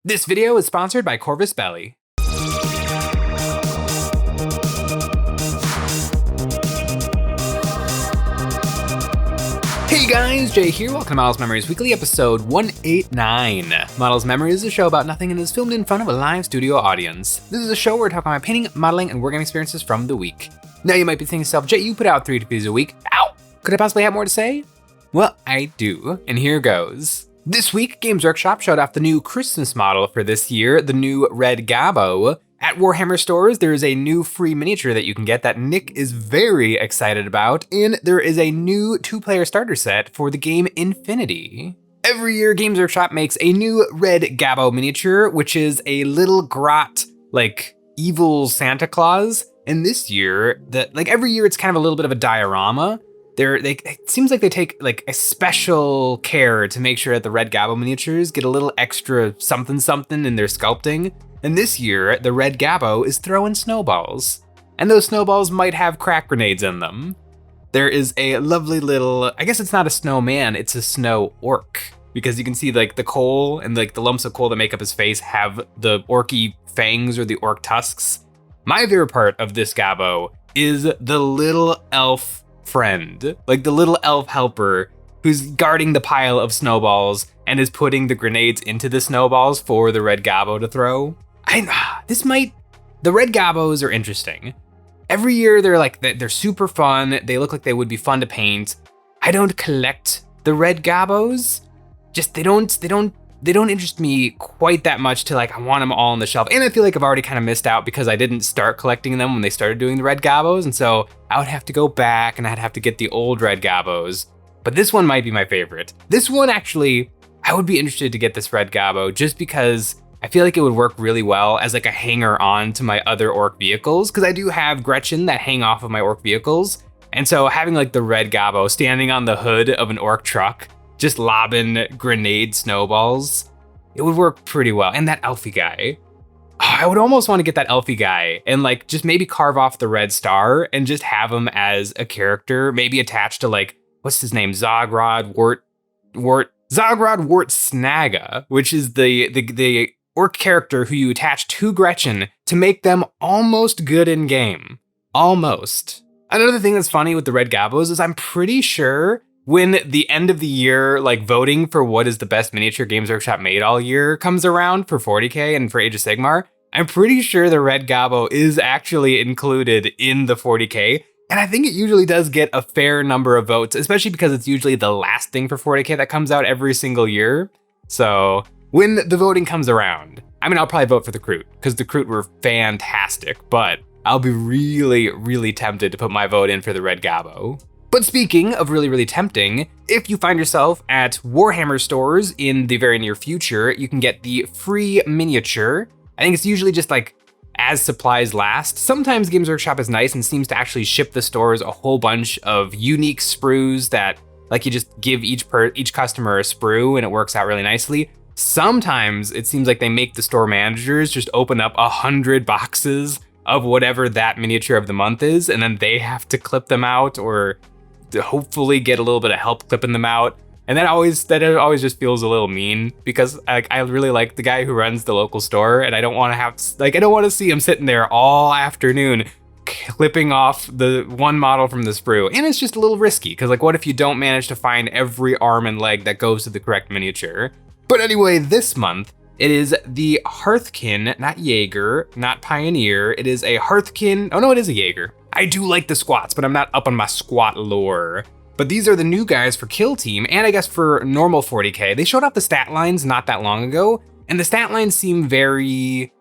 This video is sponsored by Corvus Belly. Hey guys, Jay here. Welcome to Models Memories Weekly, episode 189. Models Memories is a show about nothing and is filmed in front of a live studio audience. This is a show where I talk about my painting, modeling, and working experiences from the week. Now you might be thinking to yourself, Jay, you put out 3 videos a week. Ow! Could I possibly have more to say? Well, I do, and here goes. This week, Games Workshop showed off the new Christmas model for this year, the new Red Gobo. At Warhammer stores, there is a new free miniature that you can get that Nick is very excited about, and there is a new 2-player starter set for the game Infinity. Every year, Games Workshop makes a new Red Gobo miniature, which is a little grot, evil Santa Claus. And this year, every year, it's kind of a little bit of a diorama. It seems like they take a special care to make sure that the Red Gobo miniatures get a little extra something in their sculpting. And this year, the Red Gobo is throwing snowballs. And those snowballs might have crack grenades in them. There is a lovely little, I guess it's not a snowman, it's a snow orc. Because you can see the coal and the lumps of coal that make up his face have the orky fangs or the orc tusks. My favorite part of this Gobo is the little elf friend, the little elf helper who's guarding the pile of snowballs and is putting the grenades into the snowballs for the Red Gobo to throw. The Red Gobos are interesting. Every year they're super fun. They look like they would be fun to paint. I don't collect the Red Gobos. Just they don't interest me quite that much to I want them all on the shelf. And I feel like I've already kind of missed out because I didn't start collecting them when they started doing the Red Gobos. And so I would have to go back and I'd have to get the old Red Gobos. But this one might be my favorite. This one actually, I would be interested to get this Red Gobo just because I feel like it would work really well as a hanger on to my other orc vehicles. Because I do have Gretchen that hang off of my orc vehicles. And so having the Red Gobo standing on the hood of an orc truck, just lobbing grenade snowballs, it would work pretty well. And that Elfie guy. I would almost want to get that Elfie guy and just maybe carve off the red star and just have him as a character, maybe attached to what's his name? Zogrod Snaga, which is the orc character who you attach to Gretchen to make them almost good in game. Almost. Another thing that's funny with the Red Gobos is I'm pretty sure when the end of the year, voting for what is the best miniature Games Workshop made all year comes around for 40K and for Age of Sigmar, I'm pretty sure the Red Gobo is actually included in the 40K. And I think it usually does get a fair number of votes, especially because it's usually the last thing for 40K that comes out every single year. So when the voting comes around, I'll probably vote for the Kroot because the Kroot were fantastic, but I'll be really, really tempted to put my vote in for the Red Gobo. But speaking of really, really tempting, if you find yourself at Warhammer stores in the very near future, you can get the free miniature. I think it's usually just as supplies last. Sometimes Games Workshop is nice and seems to actually ship the stores a whole bunch of unique sprues that you just give each customer a sprue and it works out really nicely. Sometimes it seems like they make the store managers just open up 100 boxes of whatever that miniature of the month is, and then they have to clip them out or to hopefully get a little bit of help clipping them out. And that always just feels a little mean because I really like the guy who runs the local store, and I don't want to I don't want to see him sitting there all afternoon clipping off the one model from the sprue. And it's just a little risky because what if you don't manage to find every arm and leg that goes to the correct miniature? But anyway, this month it is the Hearthkin, not Jaeger, not Pioneer. It is a Hearthkin. Oh no, it is a Jaeger. I do like the squats, but I'm not up on my squat lore. But these are the new guys for Kill Team, and I guess for normal 40K. They showed off the stat lines not that long ago, and the stat lines seem very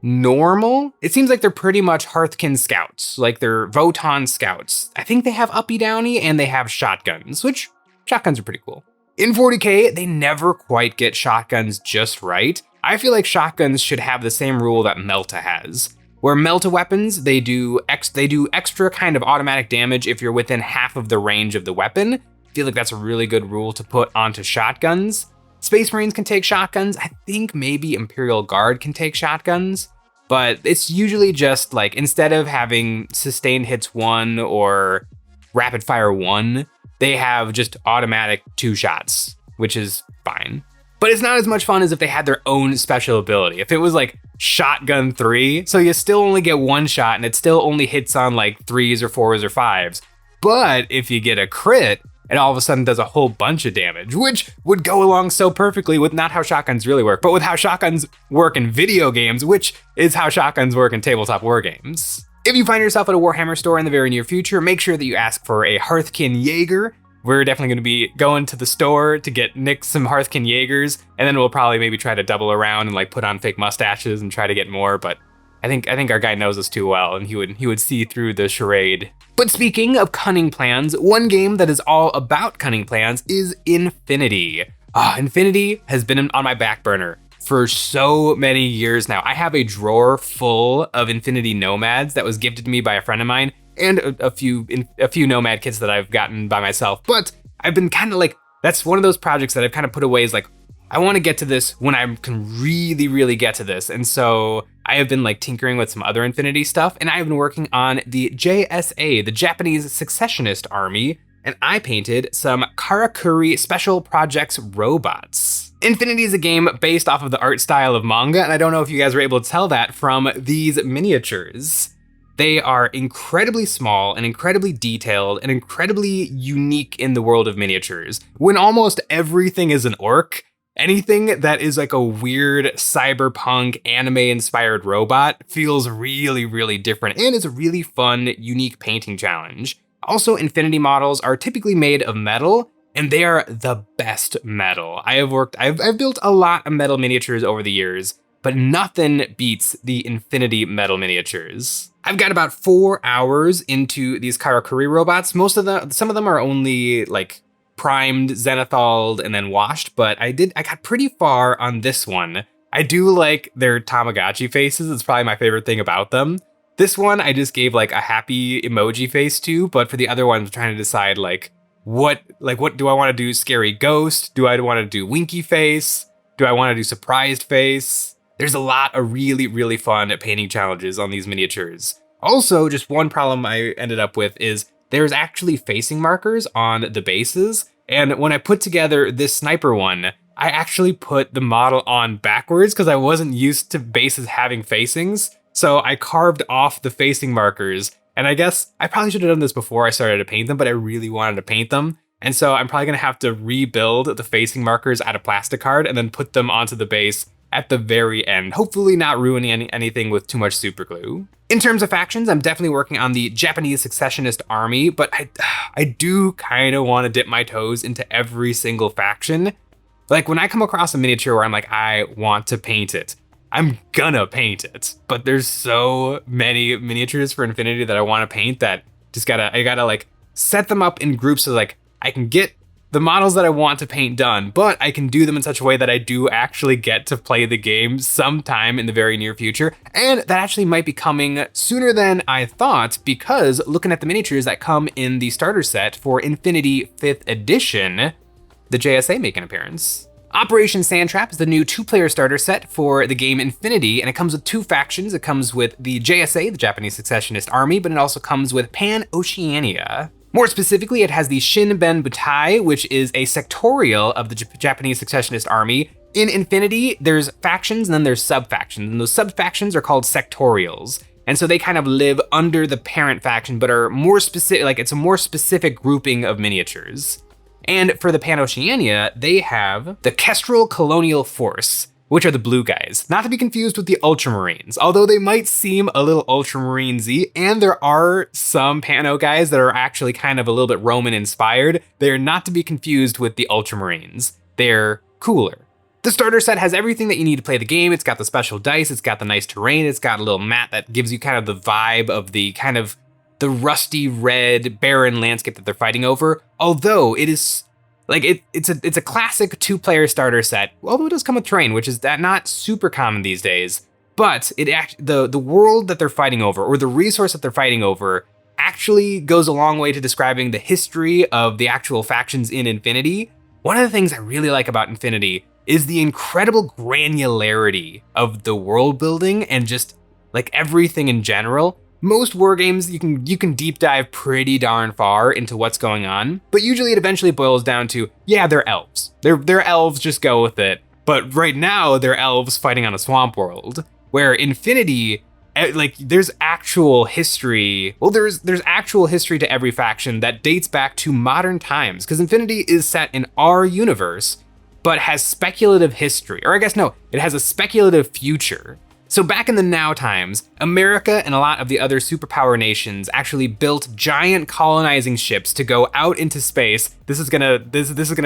normal. It seems like they're pretty much Hearthkin scouts, they're Votann scouts. I think they have uppy downy and they have shotguns, which shotguns are pretty cool. In 40K, they never quite get shotguns just right. I feel like shotguns should have the same rule that Melta has. Where Melta weapons, they do extra kind of automatic damage if you're within half of the range of the weapon. I feel like that's a really good rule to put onto shotguns. Space Marines can take shotguns. I think maybe Imperial Guard can take shotguns, but it's usually just instead of having sustained hits 1 or rapid fire 1, they have just automatic 2 shots, which is fine. But it's not as much fun as if they had their own special ability. If it was like Shotgun 3, so you still only get one shot and it still only hits on like 3s or 4s or 5s. But if you get a crit, it all of a sudden does a whole bunch of damage, which would go along so perfectly with not how shotguns really work, but with how shotguns work in video games, which is how shotguns work in tabletop war games. If you find yourself at a Warhammer store in the very near future, make sure that you ask for a Hearthkin Jaeger. We're definitely going to be going to the store to get Nick some Hearthkin Jaegers, and then we'll probably maybe try to double around and like put on fake mustaches and try to get more, but I think our guy knows us too well, and he would see through the charade. But speaking of cunning plans, one game that is all about cunning plans is Infinity. Infinity has been on my back burner for so many years now. I have a drawer full of Infinity Nomads that was gifted to me by a friend of mine, and a few Nomad kits that I've gotten by myself. But I've been kind of like, that's one of those projects that I've kind of put away as like, I want to get to this when I can really, really get to this. And so I have been like tinkering with some other Infinity stuff, and I've been working on the JSA, the Japanese Secessionist Army, and I painted some Karakuri Special Projects robots. Infinity is a game based off of the art style of manga, and I don't know if you guys were able to tell that from these miniatures. They are incredibly small and incredibly detailed and incredibly unique in the world of miniatures. When almost everything is an orc, anything that is like a weird cyberpunk anime-inspired robot feels really, really different and is a really fun, unique painting challenge. Also, Infinity models are typically made of metal, and they are the best metal. I've built a lot of metal miniatures over the years, but nothing beats the Infinity metal miniatures. I've got about 4 hours into these Karakuri robots. Some of them are only like primed, zenithaled, and then washed, but I got pretty far on this one. I do like their Tamagotchi faces. It's probably my favorite thing about them. This one I just gave like a happy emoji face to, but for the other ones I'm trying to decide what do I want to do? Scary ghost? Do I want to do winky face? Do I want to do surprised face? There's a lot of really, really fun painting challenges on these miniatures. Also, just one problem I ended up with is there's actually facing markers on the bases. And when I put together this sniper one, I actually put the model on backwards because I wasn't used to bases having facings. So I carved off the facing markers. And I guess I probably should have done this before I started to paint them, but I really wanted to paint them. And so I'm probably gonna have to rebuild the facing markers out of plastic card and then put them onto the base at the very end, hopefully not ruining anything with too much super glue. In terms of factions, I'm definitely working on the Japanese Secessionist Army, but I do kind of want to dip my toes into every single faction. Like when I come across a miniature where I'm like, I want to paint it, I'm gonna paint it. But there's so many miniatures for Infinity that I want to paint that I gotta like set them up in groups so like I can get the models that I want to paint done, but I can do them in such a way that I do actually get to play the game sometime in the very near future. And that actually might be coming sooner than I thought, because looking at the miniatures that come in the starter set for Infinity 5th edition, the JSA make an appearance. Operation Sandtrap is the new 2-player starter set for the game Infinity, and it comes with 2 factions. It comes with the JSA, the Japanese Secessionist Army, but it also comes with Pan-Oceania. More specifically, it has the Shinben Butai, which is a sectorial of the Japanese Secessionist Army. In Infinity, there's factions and then there's sub-factions, and those sub-factions are called sectorials. And so they kind of live under the parent faction, but are more specific, like it's a more specific grouping of miniatures. And for the Pan-Oceania, they have the Kestrel Colonial Force, which are the blue guys, not to be confused with the Ultramarines, although they might seem a little Ultramarine-y, and there are some Pano guys that are actually kind of a little bit Roman-inspired. They're not to be confused with the Ultramarines. They're cooler. The starter set has everything that you need to play the game. It's got the special dice, it's got the nice terrain, it's got a little mat that gives you kind of the vibe of the kind of the rusty red barren landscape that they're fighting over, although it is like it's a classic 2-player starter set, although it does come with terrain, which is not super common these days. But the world that they're fighting over, or the resource that they're fighting over, actually goes a long way to describing the history of the actual factions in Infinity. One of the things I really like about Infinity is the incredible granularity of the world building and just like everything in general. Most war games, you can deep dive pretty darn far into what's going on, but usually it eventually boils down to, yeah, they're elves. They're elves, just go with it. But right now, they're elves fighting on a swamp world, where Infinity, like, there's actual history. Well, there's actual history to every faction that dates back to modern times, because Infinity is set in our universe, but has speculative history. Or I guess, no, it has a speculative future. So back in the now times, America and a lot of the other superpower nations actually built giant colonizing ships to go out into space. This is gonna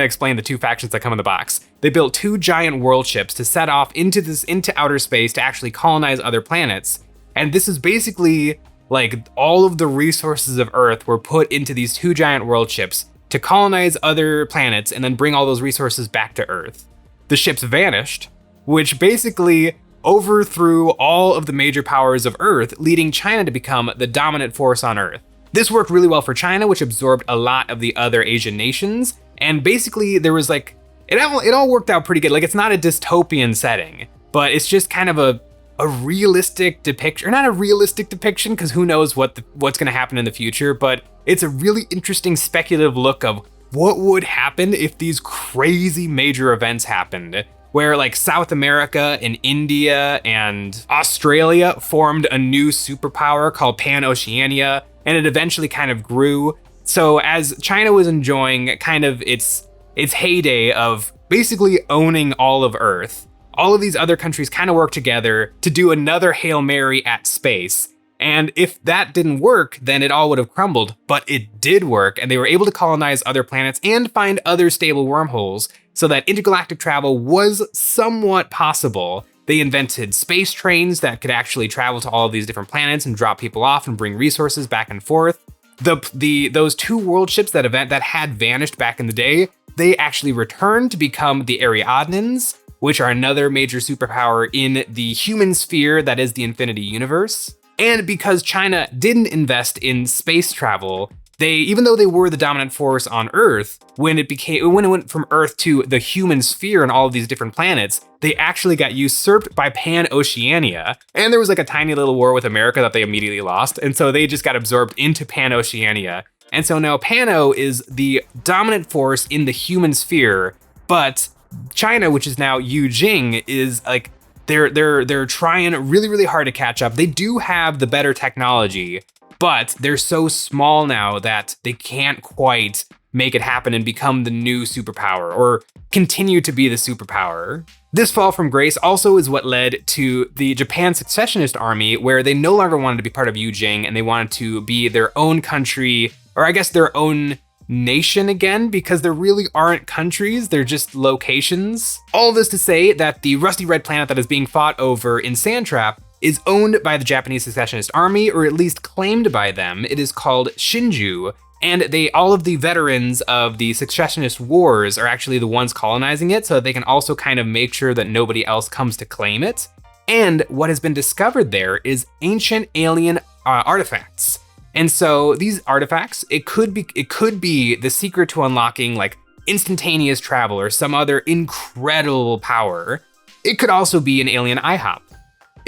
explain the two factions that come in the box. They built 2 giant world ships to set off into outer space to actually colonize other planets. And this is basically like all of the resources of Earth were put into these 2 giant world ships to colonize other planets and then bring all those resources back to Earth. The ships vanished, which basically overthrew all of the major powers of Earth, leading China to become the dominant force on Earth. This worked really well for China, which absorbed a lot of the other Asian nations, and basically there was like, it all worked out pretty good. Like, it's not a dystopian setting, but it's just kind of a realistic depiction, or not a realistic depiction, because who knows what's gonna happen in the future, but it's a really interesting speculative look of what would happen if these crazy major events happened, where like South America and India and Australia formed a new superpower called Pan-Oceania, and it eventually kind of grew. So as China was enjoying kind of its heyday of basically owning all of Earth, all of these other countries kind of worked together to do another Hail Mary at space. And if that didn't work, then it all would have crumbled, but it did work, and they were able to colonize other planets and find other stable wormholes, so that intergalactic travel was somewhat possible. They invented space trains that could actually travel to all of these different planets and drop people off and bring resources back and forth. Those 2 world ships that had vanished back in the day, they actually returned to become the Ariadnans, which are another major superpower in the human sphere that is the Infinity Universe. And because China didn't invest in space travel, even though they were the dominant force on Earth, when it went from Earth to the human sphere and all of these different planets, they actually got usurped by Pan-Oceania. And there was like a tiny little war with America that they immediately lost. And so they just got absorbed into Pan-Oceania. And so now Pano is the dominant force in the human sphere, but China, which is now Yujing, is like, they're trying really, really hard to catch up. They do have the better technology, but they're so small now that they can't quite make it happen and become the new superpower, or continue to be the superpower. This fall from grace also is what led to the Japan Successionist Army, where they no longer wanted to be part of Yujing and they wanted to be their own country, or I guess their own nation again, because there really aren't countries, they're just locations. All this to say that the rusty red planet that is being fought over in Sandtrap is owned by the Japanese Successionist Army, or at least claimed by them. It is called Shinju, and all of the veterans of the Successionist Wars are actually the ones colonizing it, so that they can also kind of make sure that nobody else comes to claim it. And what has been discovered there is ancient alien artifacts. And so these artifacts, it could be the secret to unlocking like instantaneous travel or some other incredible power. It could also be an alien IHOP.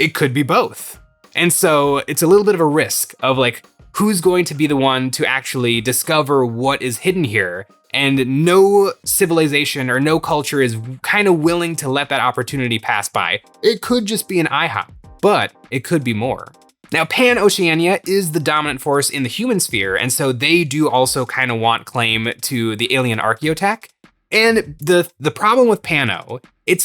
It could be both. And so it's a little bit of a risk of like, who's going to be the one to actually discover what is hidden here? And no civilization or no culture is kind of willing to let that opportunity pass by. It could just be an IHOP, but it could be more. Now, Pan-Oceania is the dominant force in the human sphere, and so they do also kind of want claim to the alien archaeotech. And the problem with Pano, it's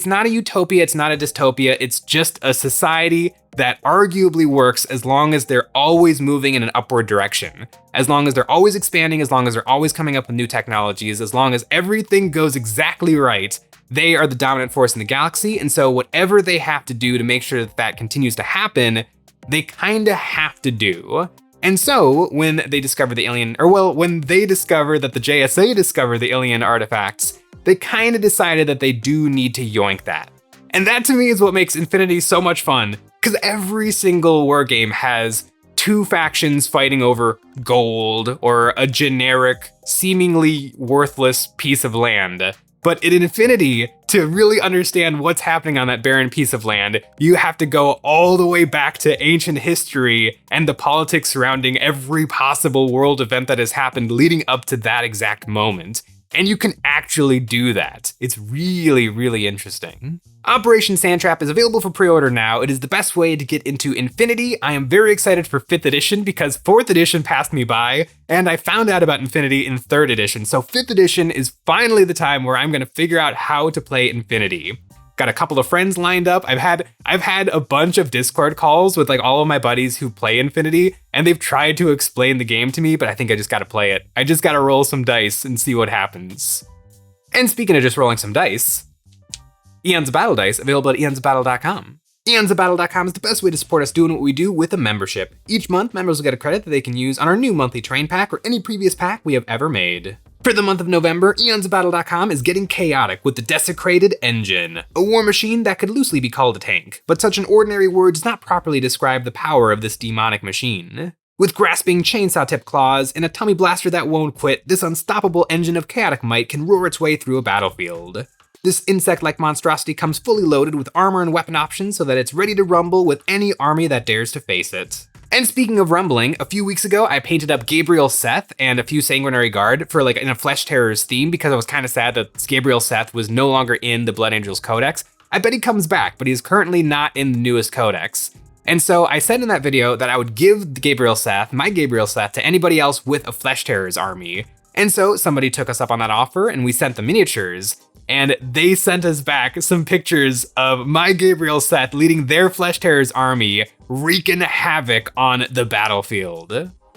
not a utopia, it's not a dystopia, it's just a society that arguably works as long as they're always moving in an upward direction. As long as they're always expanding, as long as they're always coming up with new technologies, as long as everything goes exactly right, they are the dominant force in the galaxy. And so whatever they have to do to make sure that that continues to happen, they kind of have to do. And so when they discover when they discover that the JSA discover the alien artifacts, they kind of decided that they do need to yoink that. And that to me is what makes Infinity so much fun, because every single war game has 2 factions fighting over gold or a generic, seemingly worthless piece of land. But in Infinity, to really understand what's happening on that barren piece of land, you have to go all the way back to ancient history and the politics surrounding every possible world event that has happened leading up to that exact moment. And you can actually do that. It's really, really interesting. Operation Sandtrap is available for pre-order now. It is the best way to get into Infinity. I am very excited for 5th edition because 4th edition passed me by, and I found out about Infinity in 3rd edition. So 5th edition is finally the time where I'm gonna figure out how to play Infinity. Got a couple of friends lined up. I've had a bunch of Discord calls with like all of my buddies who play Infinity, and they've tried to explain the game to me, but I think I just gotta play it. I just gotta roll some dice and see what happens. And speaking of just rolling some dice, EonsOfBattle dice available at EonsOfBattle.com. EonsOfBattle.com is the best way to support us doing what we do with a membership. Each month, members will get a credit that they can use on our new monthly train pack or any previous pack we have ever made. For the month of November, EonsOfBattle.com is getting chaotic with the Desecrated Engine, a war machine that could loosely be called a tank, but such an ordinary word does not properly describe the power of this demonic machine. With grasping chainsaw-tipped claws and a tummy blaster that won't quit, this unstoppable engine of chaotic might can roar its way through a battlefield. This insect-like monstrosity comes fully loaded with armor and weapon options so that it's ready to rumble with any army that dares to face it. And speaking of rumbling, a few weeks ago, I painted up Gabriel Seth and a few Sanguinary Guard for like in a Flesh Terrors theme because I was kind of sad that Gabriel Seth was no longer in the Blood Angels Codex. I bet he comes back, but he's currently not in the newest codex. And so I said in that video that I would give Gabriel Seth, my Gabriel Seth, to anybody else with a Flesh Terrors army. And so somebody took us up on that offer and we sent the miniatures. And they sent us back some pictures of my Gabriel Seth leading their Flesh Terrors army, wreaking havoc on the battlefield.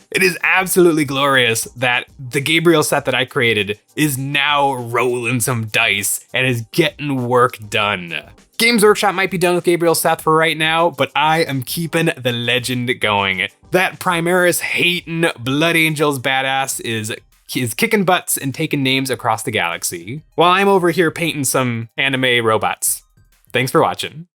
It is absolutely glorious that the Gabriel Seth that I created is now rolling some dice and is getting work done. Games Workshop might be done with Gabriel Seth for right now, but I am keeping the legend going. That Primaris hating Blood Angels badass is kicking butts and taking names across the galaxy, while I'm over here painting some anime robots. Thanks for watching.